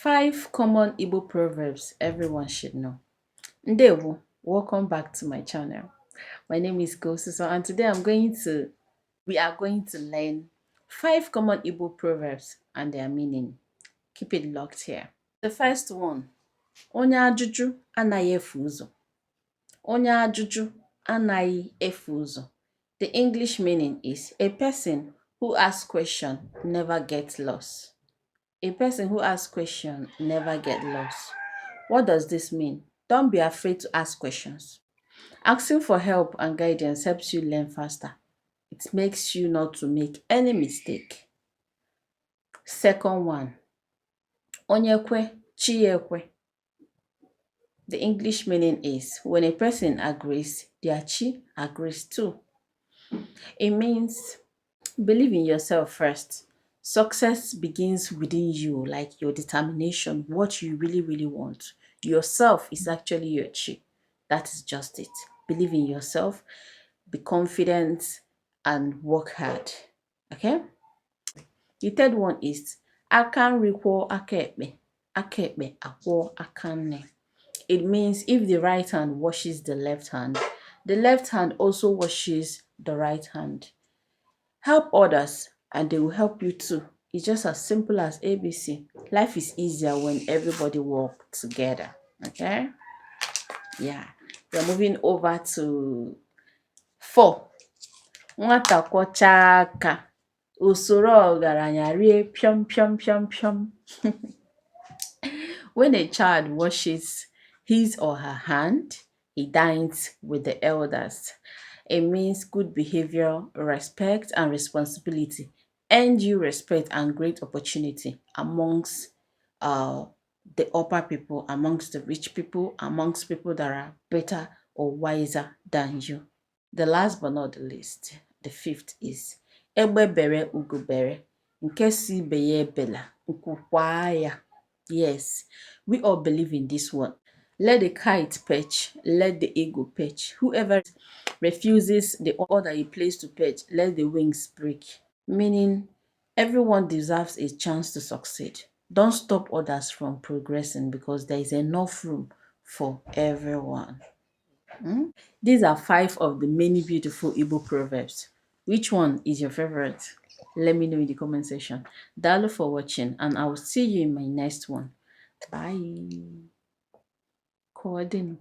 5 common Igbo proverbs everyone should know. Ndewo, welcome back to my channel. My name is Gosuso and today we are going to learn 5 common Igbo proverbs and their meaning. Keep it locked here. The first one, onye ajụjụ anaghị efu ụzọ. Onye ajụjụ anaghị efu ụzọ. The English meaning is a person who asks question never gets lost. A person who asks questions never get lost. What does this mean? Don't be afraid to ask questions. Asking for help and guidance helps you learn faster. It makes you not to make any mistake. Second one, Onyekwe Chiekwe. The English meaning is when a person agrees, their chi agrees too. It means believe in yourself first. Success begins within you, like your determination, what you really want. Yourself is actually your chi. That is just it. Believe in yourself, be confident, and work hard. Okay? The third one is Akan rikwo akekpe. Akekpe akwo akanne. It means if the right hand washes the left hand also washes the right hand. Help others and they will help you too. It's just as simple as ABC. Life is easier when everybody works together. Okay? Yeah. We're moving over to 4. Nwata kwọchaa aka, usoro ọgaranya rie piom piom piom piom. When a child washes his or her hand, he dines with the elders. It means good behavior, respect, and responsibility. Earn you respect and great opportunity amongst the upper people, amongst the rich people, amongst people that are better or wiser than you. The last but not the least, the 5th is Egbe bere ugo bere, nke si ibe ya ebela, nkwukwa ya. Yes, we all believe in this one. Let the kite perch, let the eagle perch. Whoever refuses the order he placed to perch, let the wings break. Meaning, everyone deserves a chance to succeed. Don't stop others from progressing because there is enough room for everyone. These are 5 of the many beautiful Igbo proverbs. Which one is your favorite? Let me know in the comment section. Dalo for watching and I will see you in my next one. Bye. Coordinate.